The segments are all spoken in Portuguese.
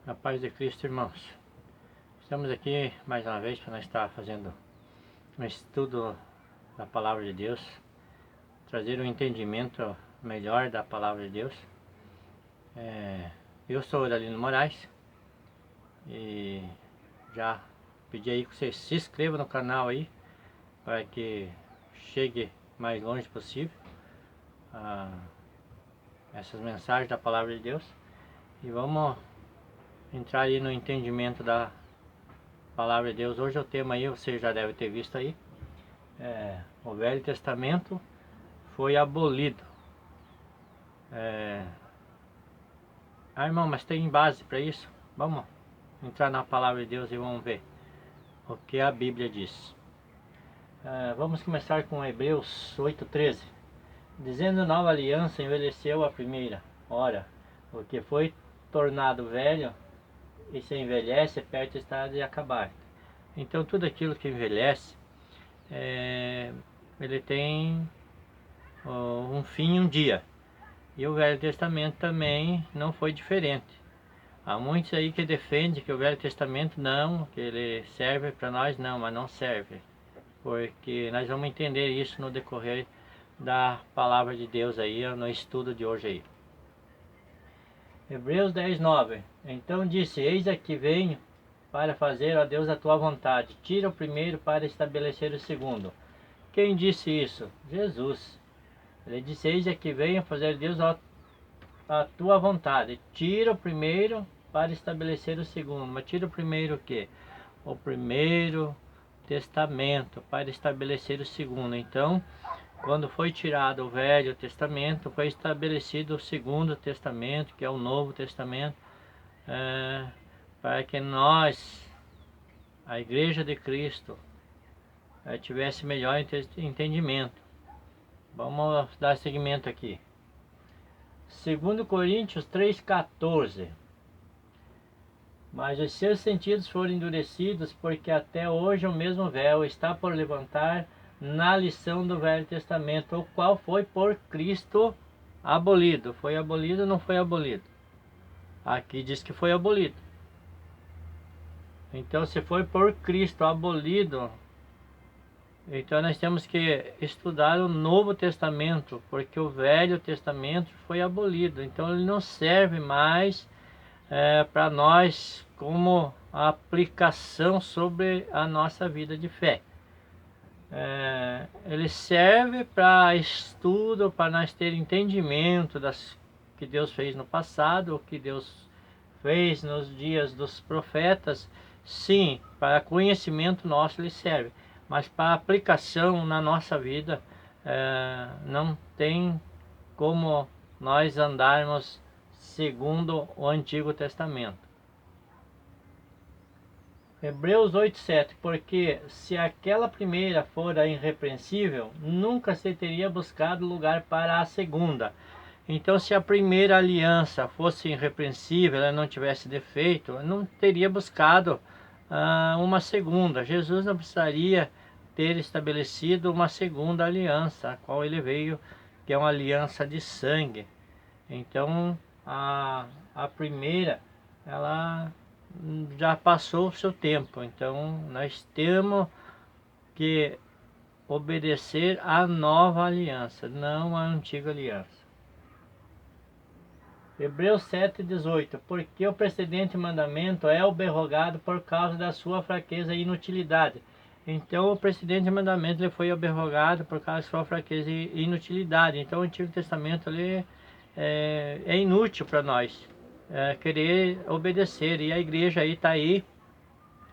Na paz de Cristo, irmãos. Estamos aqui mais uma vez para nós estar fazendo um estudo da Palavra de Deus, trazer um entendimento melhor da Palavra de Deus. Eu sou Aurelino Moraes e já pedi aí que você se inscreva no canal aí, para que chegue mais longe possível essas mensagens da Palavra de Deus. E vamos entrar aí no entendimento da Palavra de Deus. Hoje o tema aí, você já deve ter visto aí, o Velho Testamento foi abolido. Irmão, mas tem base para isso? Vamos entrar na Palavra de Deus e vamos ver o que a Bíblia diz. Vamos começar com Hebreus 8:13. Dizendo: nova aliança envelheceu a primeira. Ora, o que foi tornado velho e se envelhece, perto está de acabar. Então tudo aquilo que envelhece, ele tem um fim, um dia. E o Velho Testamento também não foi diferente. Há muitos aí que defendem que o Velho Testamento não, que ele serve para nós, não, mas não serve. Porque nós vamos entender isso no decorrer da Palavra de Deus aí, no estudo de hoje aí. Hebreus 10:9. Então disse: eis aqui venho para fazer, ó Deus, a tua vontade. Tira o primeiro para estabelecer o segundo. Quem disse isso? Jesus. Ele disse: eis aqui venho fazer, Deus, a tua vontade. Tira o primeiro para estabelecer o segundo. Mas tira o primeiro o quê? O primeiro testamento para estabelecer o segundo. Então, quando foi tirado o Velho Testamento, foi estabelecido o Segundo Testamento, que é o Novo Testamento, para que nós, a Igreja de Cristo, tivesse melhor entendimento. Vamos dar seguimento aqui. 2 Coríntios 3:14. Mas os seus sentidos foram endurecidos, porque até hoje o mesmo véu está por levantar na lição do Velho Testamento, o qual foi por Cristo abolido. Foi abolido ou não foi abolido? Aqui diz que foi abolido. Então, se foi por Cristo abolido, então nós temos que estudar o Novo Testamento, porque o Velho Testamento foi abolido. Então ele não serve mais para nós como aplicação sobre a nossa vida de fé. Ele serve para estudo, para nós ter entendimento das que Deus fez no passado, o que Deus fez nos dias dos profetas. Sim, para conhecimento nosso ele serve. Mas para aplicação na nossa vida, não tem como nós andarmos segundo o Antigo Testamento. Hebreus 8:7. Porque se aquela primeira fora irrepreensível, nunca se teria buscado lugar para a segunda. Então, se a primeira aliança fosse irrepreensível, ela não tivesse defeito, não teria buscado uma segunda. Jesus não precisaria ter estabelecido uma segunda aliança, a qual ele veio, que é uma aliança de sangue. Então, a primeira, ela já passou o seu tempo. Então, nós temos que obedecer à nova aliança, não à antiga aliança. Hebreus 7:18. Porque o precedente mandamento é obrogado por causa da sua fraqueza e inutilidade. Então o precedente mandamento ele foi obrogado por causa da sua fraqueza e inutilidade. Então o Antigo Testamento ele é inútil para nós querer obedecer. E a igreja aí está aí,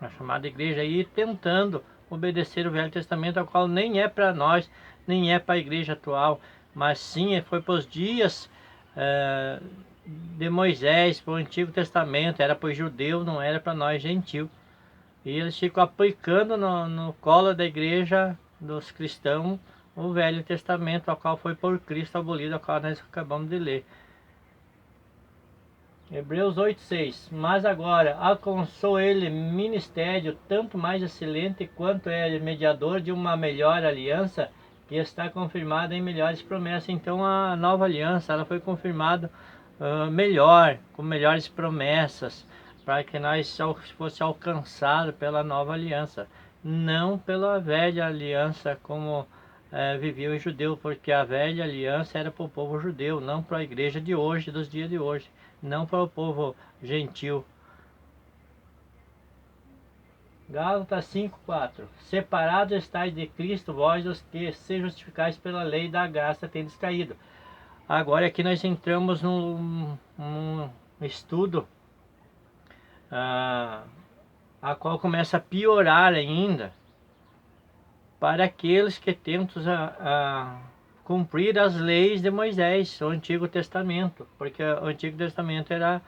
a chamada igreja aí, tentando obedecer o Velho Testamento, ao qual nem é para nós, nem é para a igreja atual, mas sim foi para os dias de Moisés, para o Antigo Testamento, era para os judeus, não era para nós gentios. E eles ficam aplicando no colo da igreja dos cristãos o Velho Testamento, ao qual foi por Cristo abolido, ao qual nós acabamos de ler. Hebreus 8:6. Mas agora alcançou ele ministério tanto mais excelente, quanto é mediador de uma melhor aliança, que está confirmada em melhores promessas. Então a nova aliança ela foi confirmada melhor, com melhores promessas, para que nós fosse alcançado pela nova aliança, não pela velha aliança como vivia o judeu, porque a velha aliança era para o povo judeu, não para a igreja de hoje, dos dias de hoje, não para o povo gentil. Gálatas 5:4. Separados estáis de Cristo, vós os que se justificais pela lei da graça tendes caído. Agora aqui nós entramos num estudo a qual começa a piorar ainda para aqueles que tentam cumprir as leis de Moisés, o Antigo Testamento, porque o Antigo Testamento era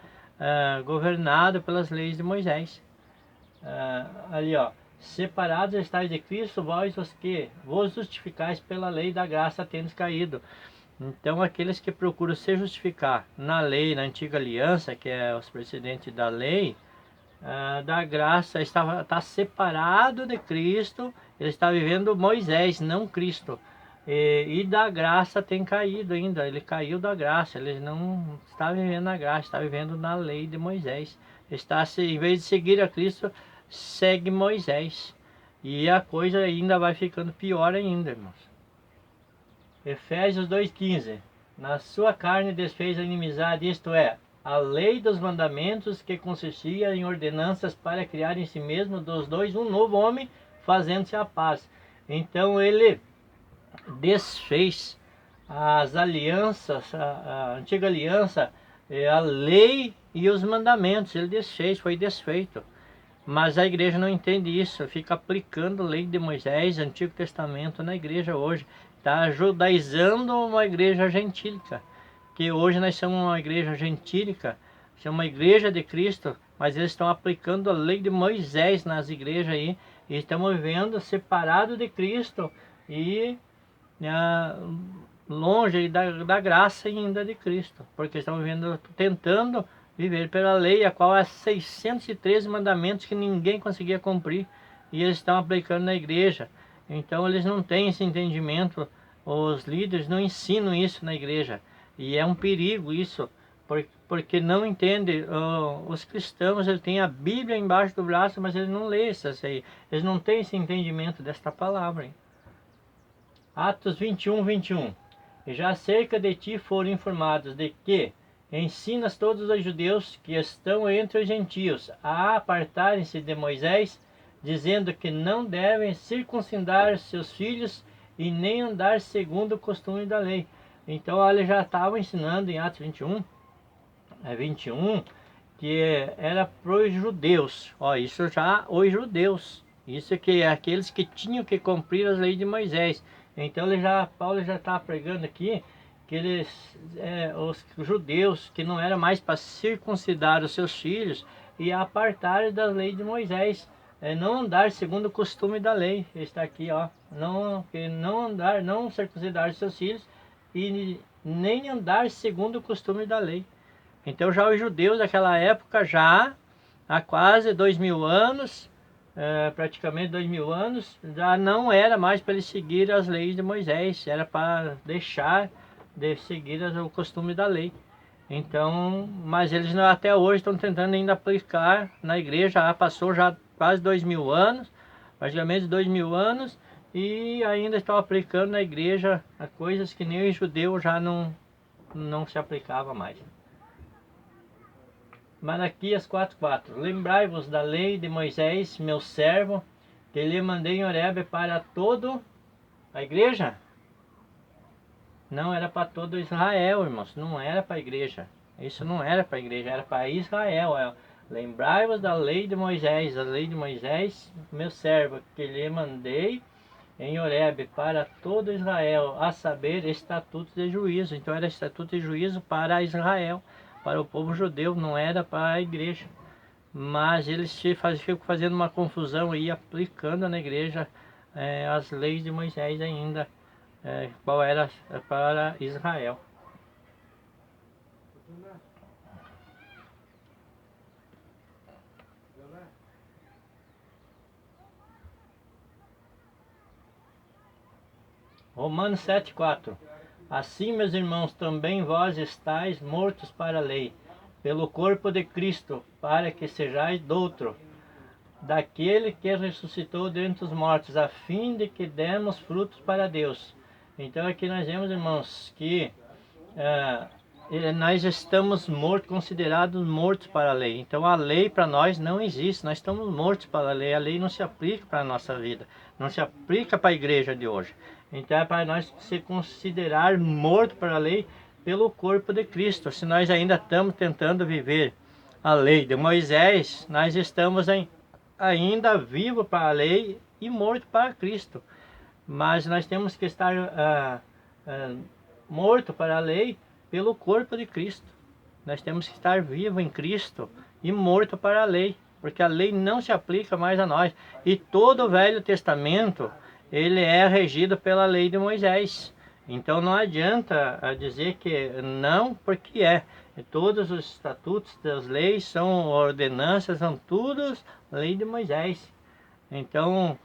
governado pelas leis de Moisés. Ali ó, separados estáis de Cristo, vós os que vos justificais pela lei da graça tendes caído. Então aqueles que procuram se justificar na lei, na antiga aliança, que é os precedentes da lei, da graça, está separado de Cristo, ele está vivendo Moisés, não Cristo. E da graça tem caído ainda, ele caiu da graça, ele não está vivendo na graça, está vivendo na lei de Moisés. Em vez de seguir a Cristo, segue Moisés. E a coisa ainda vai ficando pior ainda, irmãos. Efésios 2:15. Na sua carne desfez a inimizade, isto é, a lei dos mandamentos, que consistia em ordenanças para criar em si mesmo dos dois um novo homem, fazendo-se a paz. Então ele desfez as alianças, a antiga aliança, a lei e os mandamentos, ele desfez, foi desfeito. Mas a igreja não entende isso, fica aplicando a lei de Moisés, Antigo Testamento na igreja hoje. Está judaizando uma igreja gentílica, que hoje nós somos uma igreja gentílica, somos uma igreja de Cristo, mas eles estão aplicando a lei de Moisés nas igrejas aí, e estamos vivendo separado de Cristo e longe da graça ainda de Cristo, porque estão vivendo, tentando viver pela lei, a qual há 613 mandamentos que ninguém conseguia cumprir, e eles estão aplicando na igreja. Então eles não têm esse entendimento, os líderes não ensinam isso na igreja, e é um perigo isso, porque não entende. Os cristãos, eles têm a Bíblia embaixo do braço, mas eles não lêem isso aí, eles não têm esse entendimento desta palavra. Atos 21:21. E já acerca de ti foram informados de que ensinas todos os judeus que estão entre os gentios a apartarem-se de Moisés, dizendo que não devem circuncidar seus filhos e nem andar segundo o costume da lei. Então ele já estava ensinando em Atos 21, que era para os judeus. Isso já os judeus. Isso que é aqueles que tinham que cumprir as leis de Moisés. Então Paulo já está pregando aqui que os judeus, que não era mais para circuncidar os seus filhos e apartar das leis de Moisés, não andar segundo o costume da lei. Está aqui, ó, não circuncidar os seus filhos e nem andar segundo o costume da lei. Então já os judeus daquela época, já há quase 2000 anos, praticamente 2000 anos, já não era mais para eles seguir as leis de Moisés, era para deixar de seguir o costume da lei. Então, mas eles até hoje estão tentando ainda aplicar na igreja, passou já quase 2000 anos, praticamente 2000 anos, e ainda estão aplicando na igreja coisas que nem o judeu já não se aplicava mais. Malaquias 4:4. Lembrai-vos da lei de Moisés, meu servo, que lhe mandei em Horebe para toda a igreja. Não era para todo Israel, irmãos, não era para a igreja. Isso não era para a igreja, era para Israel. Lembrai-vos da lei de Moisés, a lei de Moisés, meu servo, que lhe mandei em Horebe para todo Israel, a saber, estatutos de juízo. Então era estatuto de juízo para Israel, para o povo judeu, não era para a igreja. Mas eles ficam fazendo uma confusão e aplicando na igreja as leis de Moisés ainda, qual era para Israel. Romanos 7:4. Assim, meus irmãos, também vós estáis mortos para a lei, pelo corpo de Cristo, para que sejais doutro daquele que ressuscitou dentre os mortos, a fim de que demos frutos para Deus. Então aqui nós vemos, irmãos, que nós estamos mortos, considerados mortos para a lei. Então a lei para nós não existe, nós estamos mortos para a lei não se aplica para a nossa vida, não se aplica para a igreja de hoje. Então é para nós se considerar morto para a lei pelo corpo de Cristo. Se nós ainda estamos tentando viver a lei de Moisés, nós estamos ainda vivos para a lei e mortos para Cristo. Mas nós temos que estar morto para a lei pelo corpo de Cristo. Nós temos que estar vivo em Cristo e morto para a lei, porque a lei não se aplica mais a nós. E todo o Velho Testamento, ele é regido pela lei de Moisés. Então não adianta dizer que não, porque todos os estatutos das leis são ordenanças, são todos lei de Moisés. Então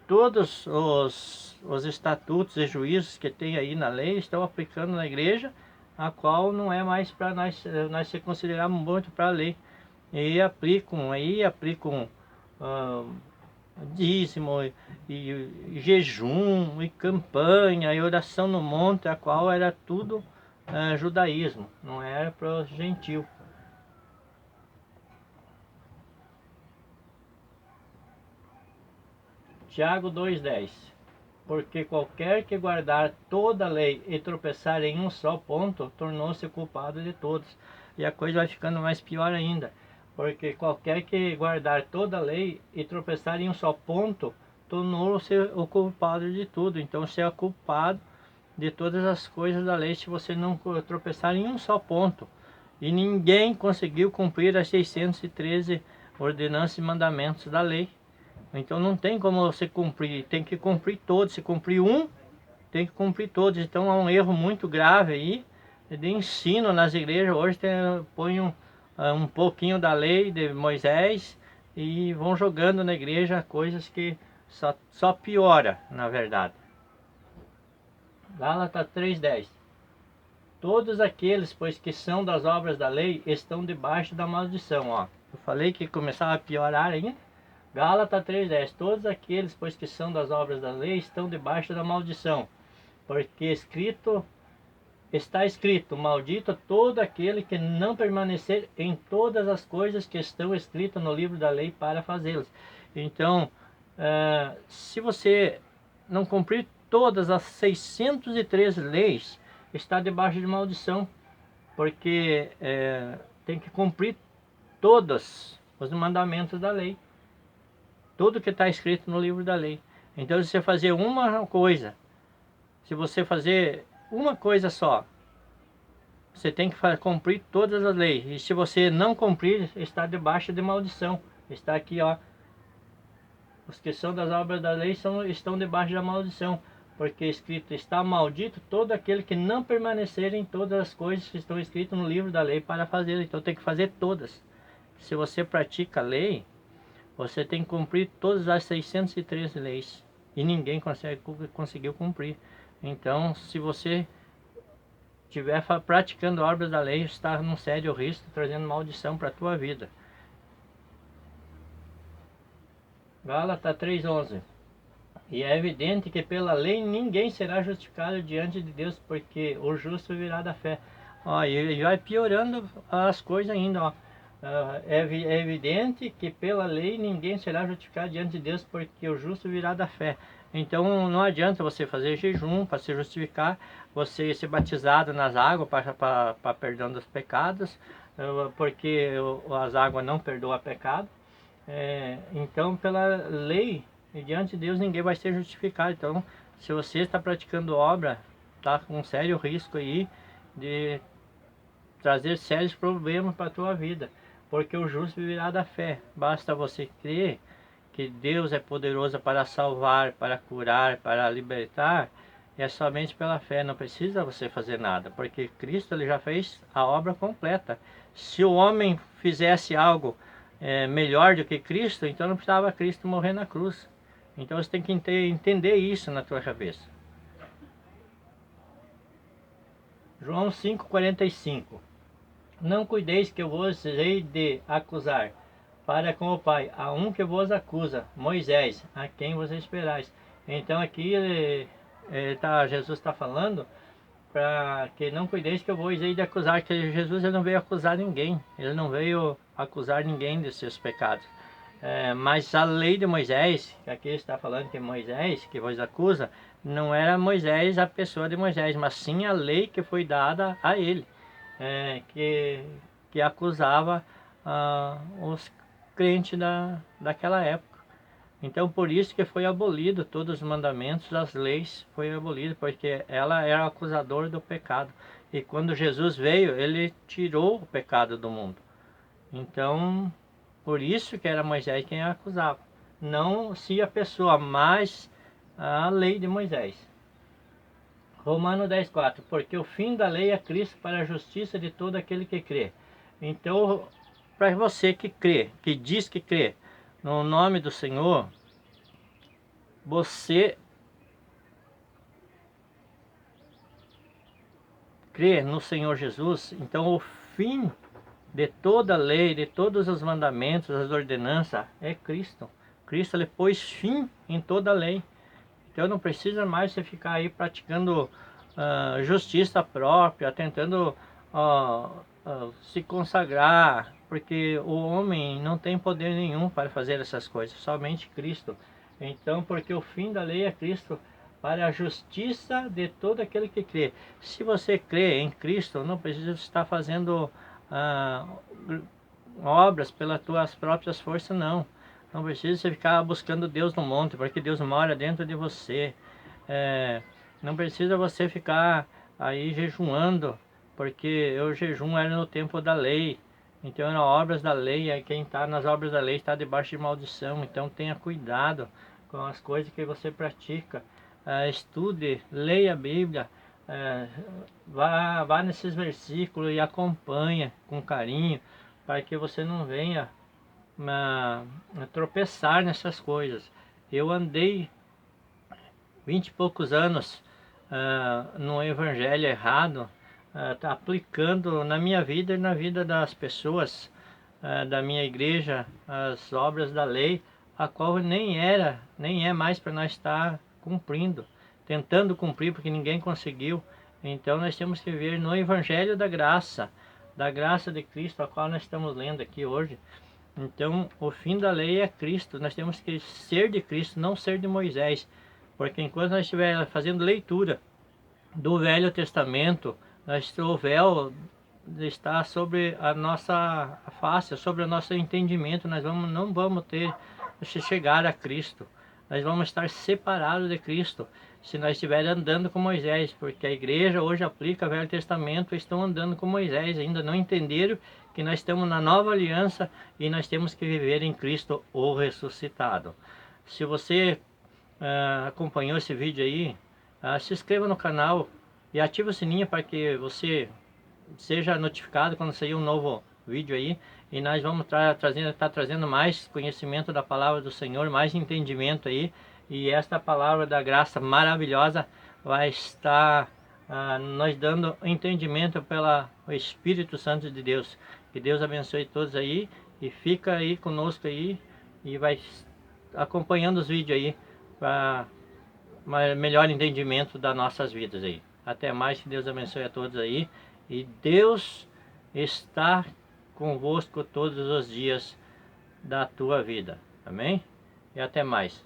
todos os estatutos e juízos que tem aí na lei estão aplicando na igreja, a qual não é mais para nós se considerarmos muito para a lei. E aplicam dízimo, e jejum, e campanha, e oração no monte, a qual era tudo judaísmo, não era para os gentios. Tiago 2,10. Porque qualquer que guardar toda a lei e tropeçar em um só ponto, tornou-se culpado de todos. E a coisa vai ficando mais pior ainda. Porque qualquer que guardar toda a lei e tropeçar em um só ponto, tornou-se o culpado de tudo. Então você é culpado de todas as coisas da lei se você não tropeçar em um só ponto. E ninguém conseguiu cumprir as 613 ordenanças e mandamentos da lei. Então não tem como você cumprir, tem que cumprir todos. Se cumprir um, tem que cumprir todos. Então há um erro muito grave aí de ensino nas igrejas. Hoje põe um pouquinho da lei de Moisés e vão jogando na igreja coisas que só piora, na verdade. Gálatas 3,10. Todos aqueles, pois que são das obras da lei, estão debaixo da maldição. Ó, eu falei que começava a piorar ainda. Gálatas 3,10. Todos aqueles, pois que são das obras da lei, estão debaixo da maldição. Porque está escrito, maldito todo aquele que não permanecer em todas as coisas que estão escritas no livro da lei para fazê-las. Então, se você não cumprir todas as 613 leis, está debaixo de maldição. Porque tem que cumprir todos os mandamentos da lei. Tudo que está escrito no livro da lei. Então, se você fazer uma coisa, se você fazer uma coisa só, você tem que cumprir todas as leis. E se você não cumprir, está debaixo de maldição. Está aqui, ó. Os que são das obras da lei estão debaixo da maldição. Porque escrito, está maldito todo aquele que não permanecer em todas as coisas que estão escritas no livro da lei para fazer. Então tem que fazer todas. Se você pratica a lei, você tem que cumprir todas as 613 leis. E ninguém conseguiu cumprir. Então, se você estiver praticando obras da lei, está num sério risco, trazendo maldição para a tua vida. Gálatas 3,11. E é evidente que pela lei ninguém será justificado diante de Deus, porque o justo virá da fé. Ó, e vai piorando as coisas ainda, ó. É evidente que pela lei ninguém será justificado diante de Deus, porque o justo virá da fé. Então não adianta você fazer jejum para se justificar, você ser batizado nas águas para perdão dos pecados, porque as águas não perdoam pecado. Então pela lei, diante de Deus ninguém vai ser justificado. Então se você está praticando obra, está com um sério risco aí de trazer sérios problemas para a tua vida. Porque o justo viverá da fé. Basta você crer que Deus é poderoso para salvar, para curar, para libertar. É somente pela fé, não precisa você fazer nada. Porque Cristo ele já fez a obra completa. Se o homem fizesse algo melhor do que Cristo, então não precisava Cristo morrer na cruz. Então você tem que entender isso na tua cabeça. João 5,45. Não cuideis que eu vos hei de acusar para com o Pai, a um que vos acusa, Moisés, a quem vos esperais. Então aqui Jesus está falando para que não cuideis que eu vos hei de acusar, que Jesus ele não veio acusar ninguém, ele não veio acusar ninguém de seus pecados. Mas a lei de Moisés, que aqui está falando que Moisés, que vos acusa, não era Moisés a pessoa de Moisés, mas sim a lei que foi dada a ele, que acusava os crentes daquela época. Então por isso que foi abolido todos os mandamentos, as leis foi abolido, porque ela era o acusador do pecado. E quando Jesus veio, ele tirou o pecado do mundo. Então, por isso que era Moisés quem acusava. Não se a pessoa, mas a lei de Moisés. Romano 10,4. Porque o fim da lei é Cristo para a justiça de todo aquele que crê. Então, para você que crê, que diz que crê no nome do Senhor, você crê no Senhor Jesus, então o fim de toda a lei, de todos os mandamentos, as ordenanças, é Cristo. Cristo ele pôs fim em toda a lei. Então não precisa mais você ficar aí praticando justiça própria, tentando se consagrar, porque o homem não tem poder nenhum para fazer essas coisas, somente Cristo. Então, porque o fim da lei é Cristo, para a justiça de todo aquele que crê. Se você crê em Cristo, não precisa estar fazendo obras pelas tuas próprias forças, não. Não precisa você ficar buscando Deus no monte, porque Deus mora dentro de você. Não precisa você ficar aí jejuando, porque o jejum era no tempo da lei. Então eram obras da lei, e quem está nas obras da lei está debaixo de maldição. Então tenha cuidado com as coisas que você pratica. Estude, leia a Bíblia, vá nesses versículos e acompanhe com carinho, para que você não venha tropeçar nessas coisas. Eu andei 20 e poucos anos no evangelho errado, aplicando na minha vida e na vida das pessoas da minha igreja as obras da lei, a qual nem é mais para nós estar cumprindo, tentando cumprir, porque ninguém conseguiu. Então nós temos que viver no evangelho da graça de Cristo, a qual nós estamos lendo aqui hoje. Então, o fim da lei é Cristo. Nós temos que ser de Cristo, não ser de Moisés. Porque enquanto nós estivermos fazendo leitura do Velho Testamento, o véu está sobre a nossa face, sobre o nosso entendimento. Nós não vamos chegar a Cristo. Nós vamos estar separados de Cristo se nós estivermos andando com Moisés, porque a igreja hoje aplica o Velho Testamento e estão andando com Moisés, ainda não entenderam que nós estamos na nova aliança e nós temos que viver em Cristo o ressuscitado. Se você acompanhou esse vídeo aí, se inscreva no canal e ative o sininho para que você seja notificado quando sair um novo vídeo aí. E nós vamos estar trazendo mais conhecimento da palavra do Senhor, mais entendimento aí. E esta palavra da graça maravilhosa vai estar nos dando entendimento pelo Espírito Santo de Deus. Que Deus abençoe todos aí e fica aí conosco aí e vai acompanhando os vídeos aí para melhor entendimento das nossas vidas aí. Até mais, que Deus abençoe a todos aí. E Deus está convosco todos os dias da tua vida. Amém? E até mais.